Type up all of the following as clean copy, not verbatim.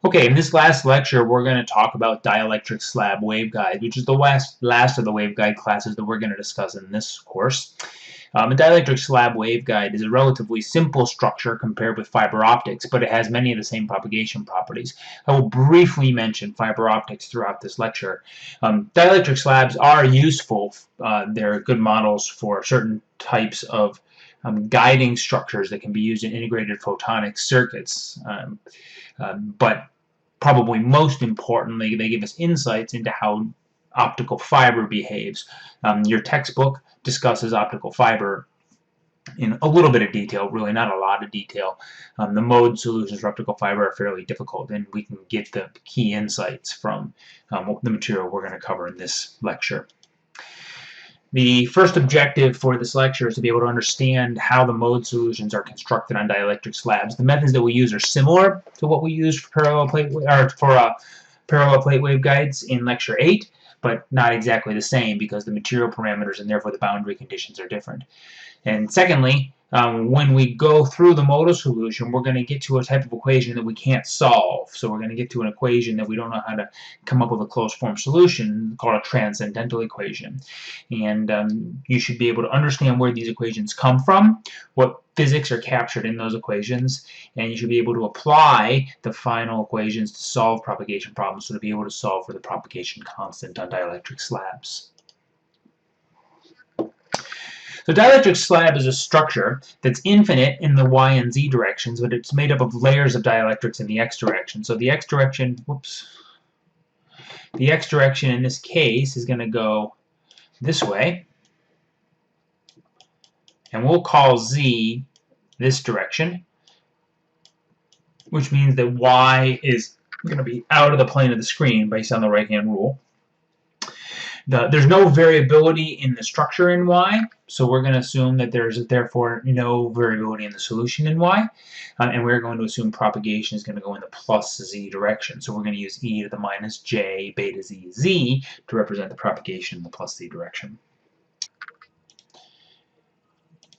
Okay, in this last lecture, we're going to talk about Dielectric Slab Waveguide, which is the last of the waveguide classes that we're going to discuss in this course. A dielectric slab waveguide is a relatively simple structure compared with fiber optics, but it has many of the same propagation properties. I will briefly mention fiber optics throughout this lecture. Dielectric slabs are useful. They're good models for certain types of guiding structures that can be used in integrated photonic circuits. But probably most importantly, they give us insights into how optical fiber behaves. Your textbook discusses optical fiber in a little bit of detail, really not a lot of detail. The mode solutions for optical fiber are fairly difficult, and we can get the key insights from the material we're going to cover in this lecture. The first objective for this lecture is to be able to understand how the mode solutions are constructed on dielectric slabs. The methods that we use are similar to what we used for parallel plate waveguides in lecture 8, but not exactly the same because the material parameters and therefore the boundary conditions are different. And secondly, when we go through the modal solution, we're going to get to a type of equation that we can't solve. So we're going to get to an equation that we don't know how to come up with a closed form solution called a Transcendental Equation. And you should be able to understand where these equations come from, what physics are captured in those equations, and you should be able to apply the final equations to solve propagation problems, so to be able to solve for the propagation constant on dielectric slabs. So dielectric slab is a structure that's infinite in the y and z directions, but it's made up of layers of dielectrics in the x direction. So the x direction, the x direction in this case is going to go this way, and we'll call z this direction, which means that y is going to be out of the plane of the screen based on the right-hand rule. There's no variability in the structure in y, so we're going to assume that there's therefore no variability in the solution in y, and we're going to assume propagation is going to go in the plus z direction. So we're going to use e to the minus j beta z z to represent the propagation in the plus z direction.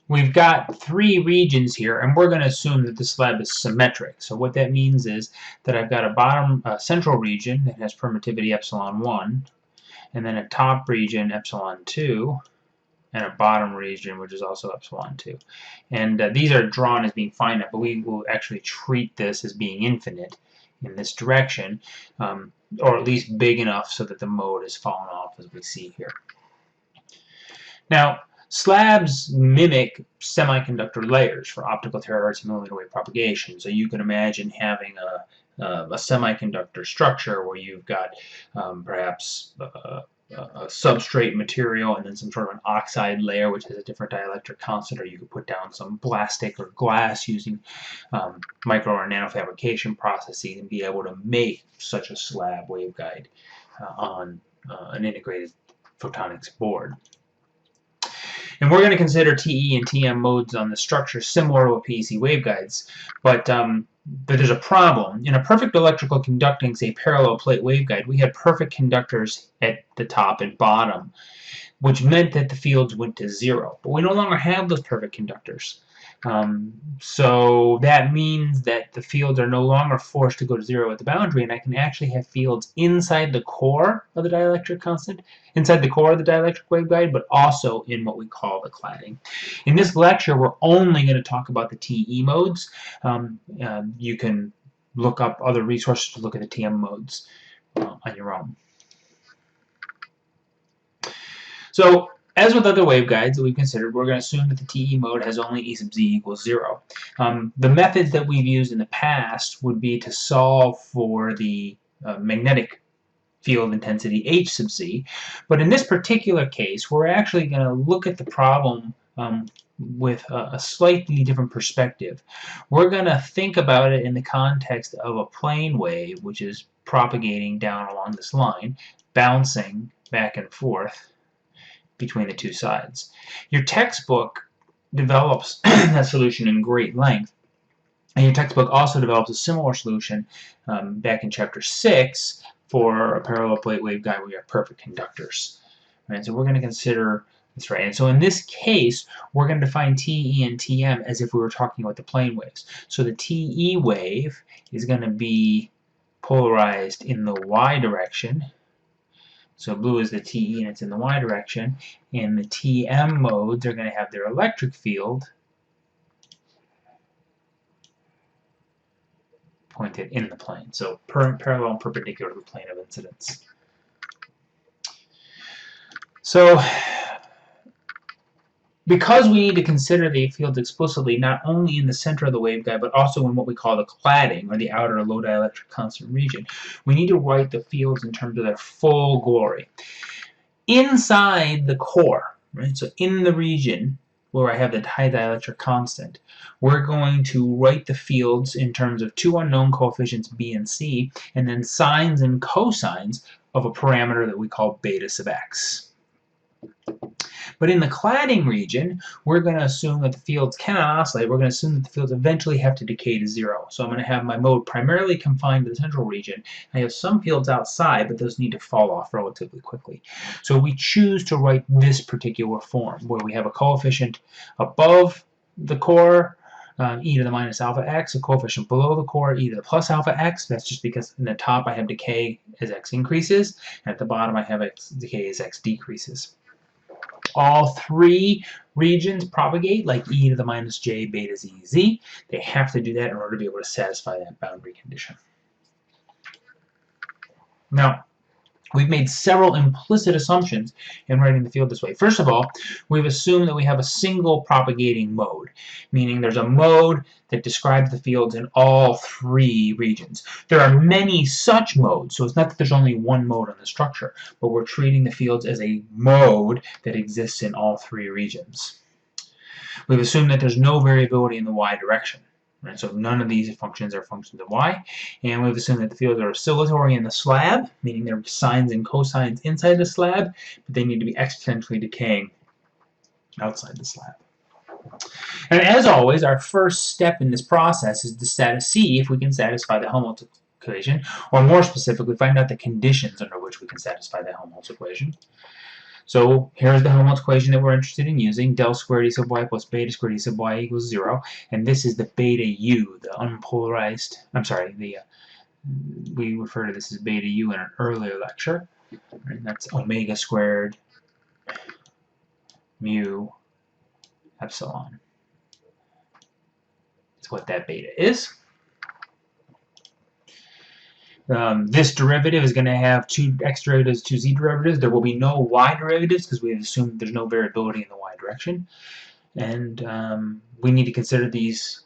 We've got three regions here, and we're going to assume that the slab is symmetric. So what that means is that I've got a bottom central region that has permittivity epsilon 1, and then a top region, epsilon 2, and a bottom region, which is also epsilon 2. And these are drawn as being finite, but we will actually treat this as being infinite in this direction, or at least big enough so that the mode has fallen off, as we see here. Now, slabs mimic semiconductor layers for optical terahertz and millimeter wave propagation. So you can imagine having a semiconductor structure where you've got perhaps a substrate material and then some sort of an oxide layer which has a different dielectric constant, or you could put down some plastic or glass using micro or nanofabrication processes and be able to make such a slab waveguide on an integrated photonics board. And we're going to consider TE and TM modes on the structure similar to PEC waveguides, but there's a problem. In a perfect electrical conducting, say, parallel plate waveguide, we had perfect conductors at the top and bottom, which meant that the fields went to 0. But we no longer have those perfect conductors. So that means that the fields are no longer forced to go to 0 at the boundary, and I can actually have fields inside the core of the dielectric constant, inside the core of the dielectric waveguide, but also in what we call the cladding. In this lecture, we're only going to talk about the TE modes. You can look up other resources to look at the TM modes on your own. So, as with other waveguides that we've considered, we're going to assume that the TE mode has only E sub z equals 0. The methods that we've used in the past would be to solve for the magnetic field intensity H sub z, but in this particular case, we're actually going to look at the problem with a slightly different perspective. We're going to think about it in the context of a plane wave, which is propagating down along this line, bouncing back and forth between the two sides. Your textbook develops that solution in great length, and your textbook also develops a similar solution back in chapter 6 for a parallel plate waveguide where you have perfect conductors. Right, so we're going to consider this, right? And so in this case, we're going to define TE and TM as if we were talking about the plane waves. So the TE wave is going to be polarized in the y direction. So blue is the TE and it's in the y direction. And the TM modes are going to have their electric field pointed in the plane. So parallel and perpendicular to the plane of incidence. So because we need to consider the fields explicitly not only in the center of the waveguide but also in what we call the cladding, or the outer low dielectric constant region, we need to write the fields in terms of their full glory. Inside the core, right, so in the region where I have the high dielectric constant, we're going to write the fields in terms of two unknown coefficients b and c, and then sines and cosines of a parameter that we call beta sub x. But in the cladding region, we're going to assume that the fields cannot oscillate. We're going to assume that the fields eventually have to decay to zero. So I'm going to have my mode primarily confined to the central region. I have some fields outside, but those need to fall off relatively quickly. So we choose to write this particular form, where we have a coefficient above the core, e to the minus alpha x, a coefficient below the core, e to the plus alpha x. That's just because in the top I have decay as x increases, and at the bottom I have decay as x decreases. All three regions propagate like e to the minus j beta z z. They have to do that in order to be able to satisfy that boundary condition. Now, we've made several implicit assumptions in writing the field this way. First of all, we've assumed that we have a single propagating mode, meaning there's a mode that describes the fields in all three regions. There are many such modes, so it's not that there's only one mode on the structure, but we're treating the fields as a mode that exists in all three regions. We've assumed that there's no variability in the y direction. Right, so none of these functions are functions of y, and we've assumed that the fields are oscillatory in the slab, meaning there are sines and cosines inside the slab, but they need to be exponentially decaying outside the slab. And as always, our first step in this process is to see if we can satisfy the Helmholtz equation, or more specifically, find out the conditions under which we can satisfy the Helmholtz equation. So here's the Helmholtz equation that we're interested in using, del squared e sub y plus beta squared e sub y equals 0, and this is the beta u, the unpolarized, we refer to this as beta u in an earlier lecture, right? That's omega squared mu epsilon. That's what that beta is. This derivative is going to have two x derivatives, two z derivatives. There will be no y derivatives because we've assumed there's no variability in the y direction. And we need to consider these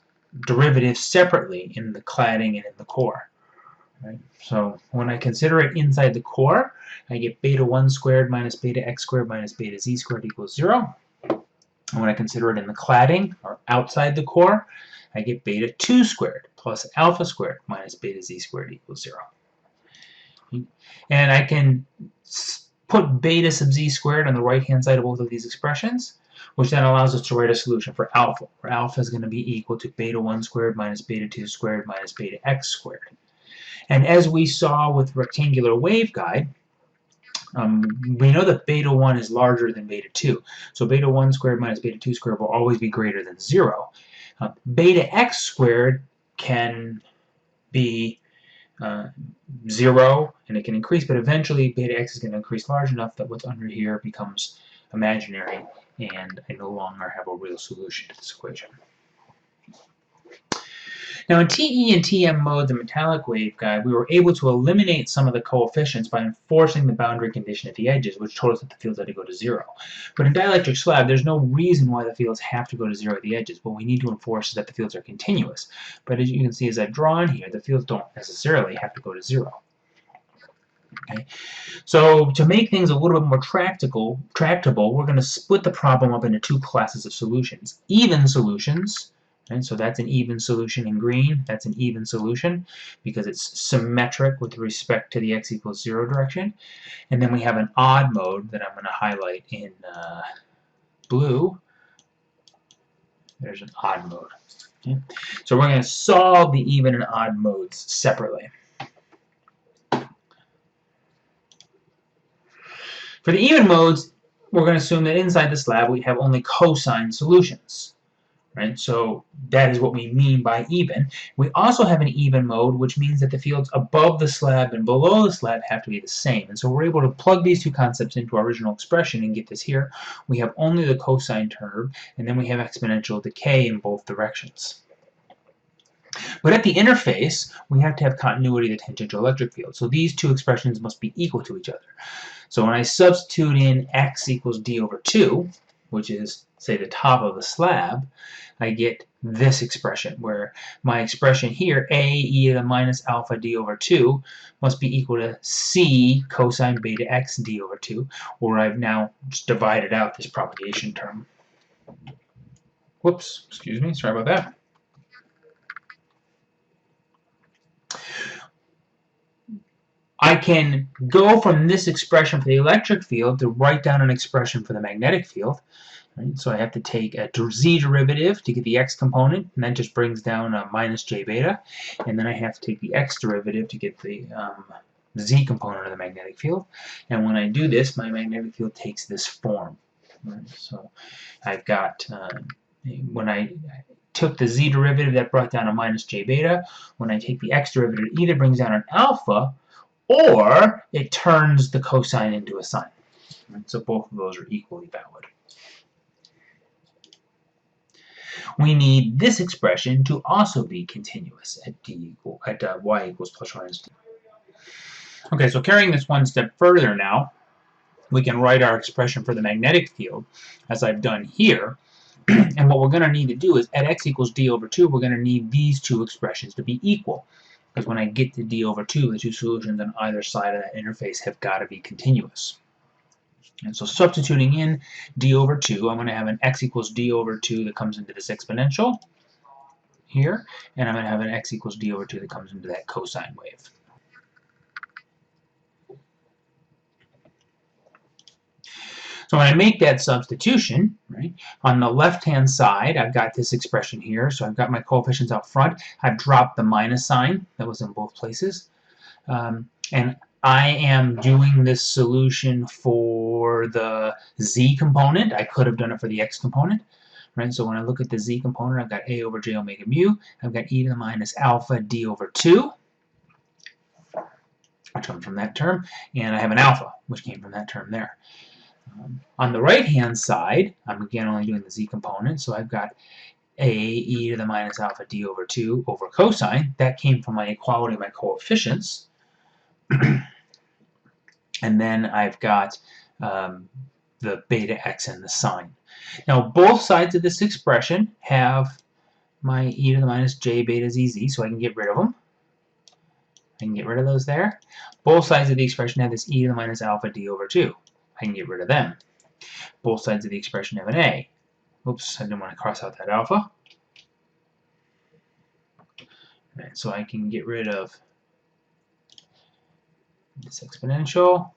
derivatives separately in the cladding and in the core. Right? So when I consider it inside the core, I get beta 1 squared minus beta x squared minus beta z squared equals 0. And when I consider it in the cladding, or outside the core, I get beta 2 squared plus alpha squared minus beta z squared equals 0. And I can put beta sub z squared on the right-hand side of both of these expressions, which then allows us to write a solution for alpha, where alpha is going to be equal to beta 1 squared minus beta 2 squared minus beta x squared. And as we saw with rectangular waveguide, we know that beta 1 is larger than beta 2. So beta 1 squared minus beta 2 squared will always be greater than 0. Beta x squared can be 0, and it can increase, but eventually beta x is going to increase large enough that what's under here becomes imaginary, and I no longer have a real solution to this equation. Now in TE and TM modes in metallic waveguide, we were able to eliminate some of the coefficients by enforcing the boundary condition at the edges, which told us that the fields had to go to 0. But in dielectric slab, there's no reason why the fields have to go to 0 at the edges. What we need to enforce is that the fields are continuous. But as you can see, as I've drawn here, the fields don't necessarily have to go to 0. Okay. So to make things a little bit more tractable, we're going to split the problem up into two classes of solutions. Even solutions. And so that's an even solution in green. That's an even solution because it's symmetric with respect to the x equals 0 direction. And then we have an odd mode that I'm going to highlight in blue. There's an odd mode. Okay. So we're going to solve the even and odd modes separately. For the even modes, we're going to assume that inside the slab we have only cosine solutions. right? So that is what we mean by even. We also have an even mode, which means that the fields above the slab and below the slab have to be the same. And so we're able to plug these two concepts into our original expression and get this here. We have only the cosine term, and then we have exponential decay in both directions. But at the interface, we have to have continuity of the tangential electric field. So these two expressions must be equal to each other. So when I substitute in x equals d over 2, which is, say, the top of the slab, I get this expression, where my expression here, a e to the minus alpha d over 2, must be equal to c cosine beta x d over 2, where I've now just divided out this propagation term. Whoops, excuse me, sorry about that. I can go from this expression for the electric field to write down an expression for the magnetic field. Right? So I have to take a z derivative to get the x component, and that just brings down a minus j beta. And then I have to take the x derivative to get the z component of the magnetic field. And when I do this, my magnetic field takes this form. Right? So I've got, when I took the z derivative, that brought down a minus j beta. When I take the x derivative, it either brings down an alpha, or it turns the cosine into a sine. Right? So both of those are equally valid. We need this expression to also be continuous at y equals plus or minus d. Okay, so carrying this one step further now, we can write our expression for the magnetic field as I've done here. And what we're going to need to do is at x equals d over 2, we're going to need these two expressions to be equal. Because when I get to d over 2, the two solutions on either side of that interface have got to be continuous. And so substituting in d over 2, I'm going to have an x equals d over 2 that comes into this exponential here, and I'm going to have an x equals d over 2 that comes into that cosine wave. So when I make that substitution, right, on the left-hand side, I've got this expression here. So I've got my coefficients out front. I've dropped the minus sign that was in both places. And I am doing this solution for the z component. I could have done it for the x component. Right? So when I look at the z component, I've got a over j omega mu. I've got e to the minus alpha d over 2, which comes from that term. And I have an alpha, which came from that term there. On the right-hand side, I'm again only doing the z component, so I've got a e to the minus alpha d over 2 over cosine. That came from my equality of my coefficients. And then I've got the beta x and the sine. Now, both sides of this expression have my e to the minus j beta zz, so I can get rid of them. I can get rid of those there. Both sides of the expression have this e to the minus alpha d over 2. I can get rid of them. Both sides of the expression have an a. Oops, I didn't want to cross out that alpha. Right, so I can get rid of this exponential.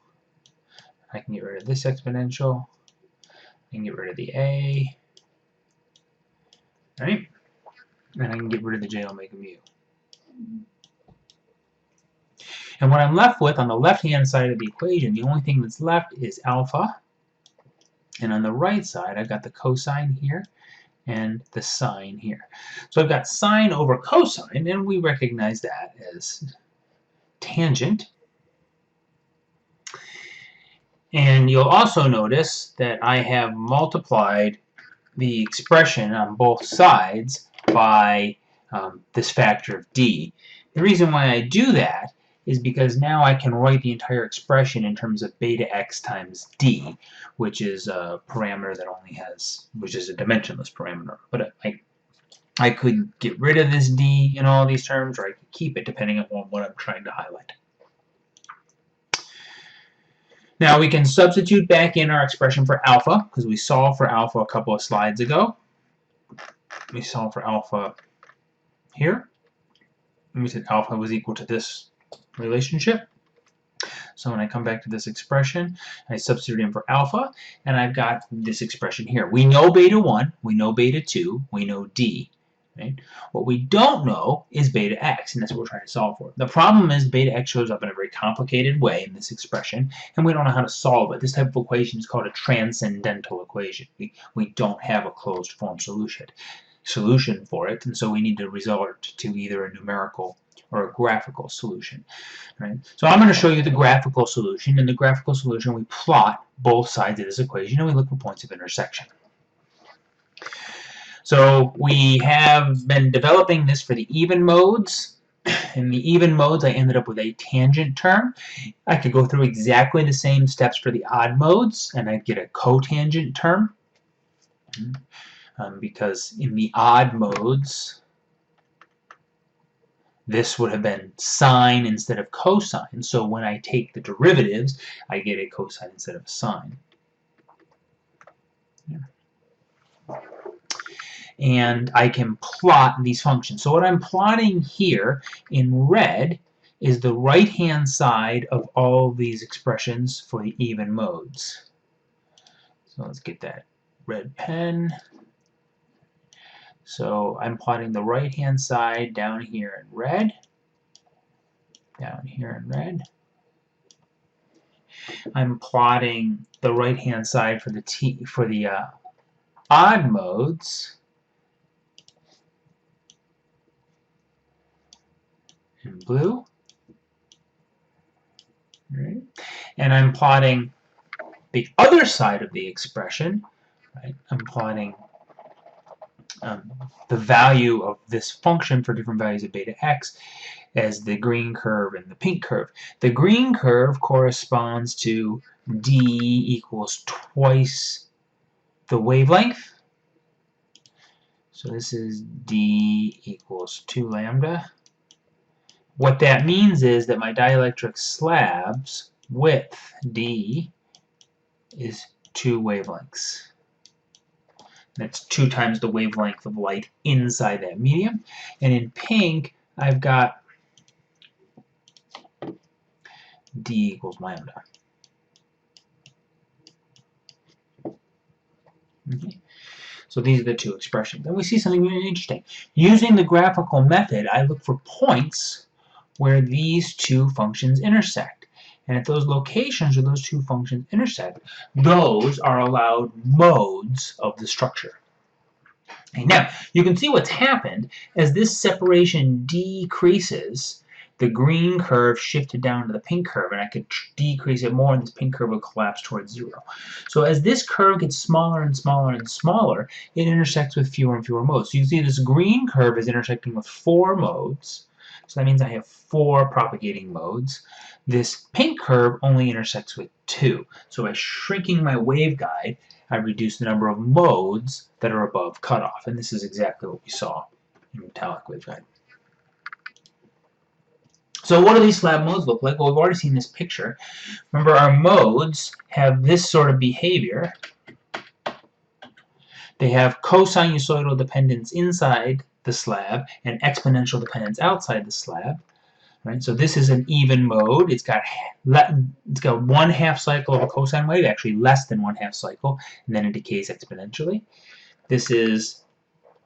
I can get rid of this exponential. I can get rid of the a. Right? And I can get rid of the j omega mu. And what I'm left with on the left-hand side of the equation, the only thing that's left is alpha. And on the right side, I've got the cosine here and the sine here. So I've got sine over cosine, and we recognize that as tangent. And you'll also notice that I have multiplied the expression on both sides by this factor of d. The reason why I do that is because now I can write the entire expression in terms of beta x times d, which is a parameter that only has, which is a dimensionless parameter. But I could get rid of this d in all these terms, or I could keep it depending on what I'm trying to highlight. Now we can substitute back in our expression for alpha, because we solved for alpha a couple of slides ago. We solved for alpha here. And we said alpha was equal to this relationship. So when I come back to this expression, I substitute in for alpha, and I've got this expression here. We know beta 1, we know beta 2, we know d. Right? What we don't know is beta x, and that's what we're trying to solve for. The problem is beta x shows up in a very complicated way in this expression, and we don't know how to solve it. This type of equation is called a transcendental equation. We don't have a closed form solution. solution for it, and so we need to resort to either a numerical or a graphical solution. Right? So I'm going to show you the graphical solution. In the graphical solution, we plot both sides of this equation and we look for points of intersection. So we have been developing this for the even modes. In the even modes, I ended up with a tangent term. I could go through exactly the same steps for the odd modes, and I'd get a cotangent term. Because in the odd modes, this would have been sine instead of cosine. So when I take the derivatives, I get a cosine instead of a sine. And I can plot these functions. So what I'm plotting here in red is the right-hand side of all these expressions for the even modes. So let's get that red pen. So I'm plotting the right-hand side down here in red. Down here in red. I'm plotting the right-hand side for the odd modes in blue. Right. And I'm plotting the other side of the expression. Right. I'm plotting the value of this function for different values of beta x as the green curve and the pink curve. The green curve corresponds to d equals twice the wavelength. So this is d equals 2 lambda. What that means is that my dielectric slab's width, d, is 2 wavelengths. That's 2 times the wavelength of light inside that medium. And in pink, I've got d equals lambda. Okay. So these are the 2 expressions. And we see something really interesting. Using the graphical method, I look for points where these 2 functions intersect. And at those locations where those 2 functions intersect, those are allowed modes of the structure. Okay, now, you can see what's happened as this separation decreases. The green curve shifted down to the pink curve, and I could decrease it more, and this pink curve will collapse towards 0. So as this curve gets smaller and smaller and smaller, it intersects with fewer and fewer modes. So you can see this green curve is intersecting with 4 modes. So that means I have 4 propagating modes. This pink curve only intersects with 2. So by shrinking my waveguide, I reduce the number of modes that are above cutoff. And this is exactly what we saw in metallic waveguide. So what do these slab modes look like? Well, we've already seen this picture. Remember, our modes have this sort of behavior. They have cosinusoidal dependence inside the slab and exponential dependence outside the slab. Right? So this is an even mode. It's got 1/2 cycle of a cosine wave, actually less than 1/2 cycle, and then it decays exponentially. This is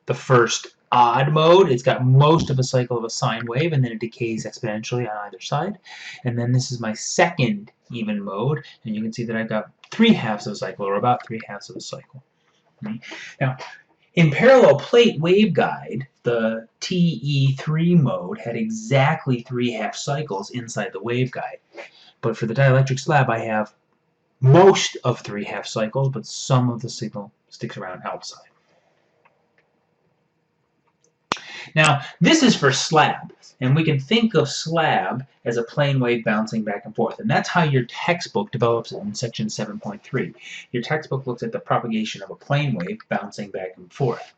the first odd mode. It's got most of a cycle of a sine wave, and then it decays exponentially on either side. And then this is my second even mode, and you can see that I've got 3/2 of a cycle, or about 3/2 of a cycle. Okay? Now, in parallel plate waveguide, the TE3 mode had exactly 3/2 cycles inside the waveguide. But for the dielectric slab, I have most of 3/2 cycles, but some of the signal sticks around outside. Now, this is for slab, and we can think of slab as a plane wave bouncing back and forth, and that's how your textbook develops it in section 7.3. Your textbook looks at the propagation of a plane wave bouncing back and forth.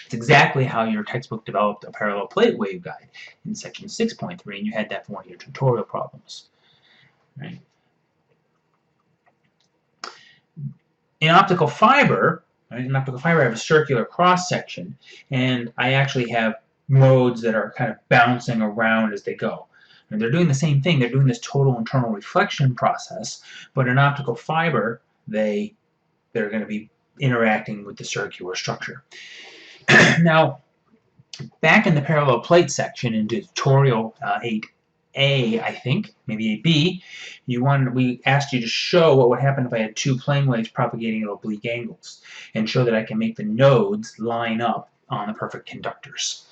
It's exactly how your textbook developed a parallel plate waveguide in section 6.3, and you had that for one of your tutorial problems. Right? In optical fiber, I have a circular cross-section, and I actually have modes that are kind of bouncing around as they go. And they're doing the same thing. They're doing this total internal reflection process, but in optical fiber, they're going to be interacting with the circular structure. Now, back in the parallel plate section in tutorial 8A, I think, maybe 8B, we asked you to show what would happen if I had 2 plane waves propagating at oblique angles, and show that I can make the nodes line up on the perfect conductors.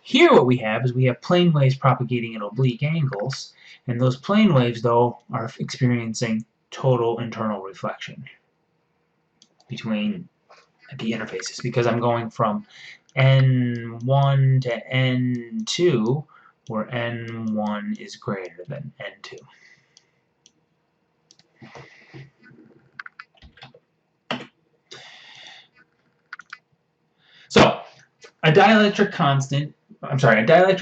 Here what we have is we have plane waves propagating at oblique angles, and those plane waves, though, are experiencing total internal reflection between the interfaces, because I'm going from N1 to N2, where N1 is greater than N2. So, a dielectric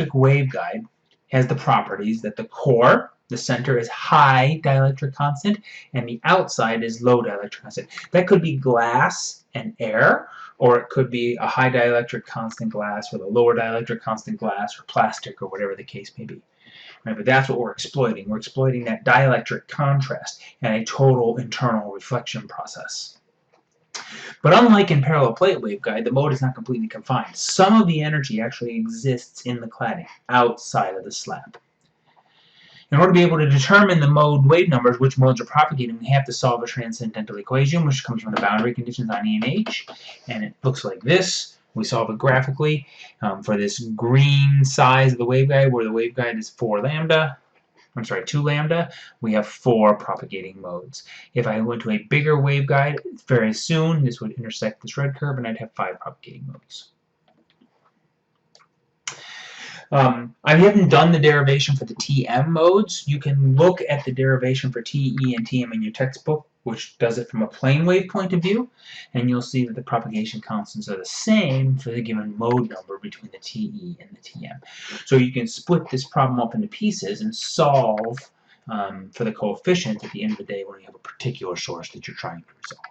waveguide has the properties that the core, the center, is high dielectric constant, and the outside is low dielectric constant. That could be glass and air, or it could be a high dielectric constant glass with a lower dielectric constant glass, or plastic, or whatever the case may be. Right, but that's what we're exploiting. We're exploiting that dielectric contrast and a total internal reflection process. But unlike in parallel plate waveguide, the mode is not completely confined. Some of the energy actually exists in the cladding, outside of the slab. In order to be able to determine the mode wave numbers, which modes are propagating, we have to solve a transcendental equation, which comes from the boundary conditions on E and H, and it looks like this. We solve it graphically for this green size of the waveguide, where the waveguide is 2 lambda, we have 4 propagating modes. If I went to a bigger waveguide very soon, this would intersect this red curve, and I'd have 5 propagating modes. I haven't done the derivation for the TM modes. You can look at the derivation for TE and TM in your textbook, which does it from a plane wave point of view, and you'll see that the propagation constants are the same for the given mode number between the TE and the TM. So you can split this problem up into pieces and solve for the coefficient at the end of the day when you have a particular source that you're trying to resolve.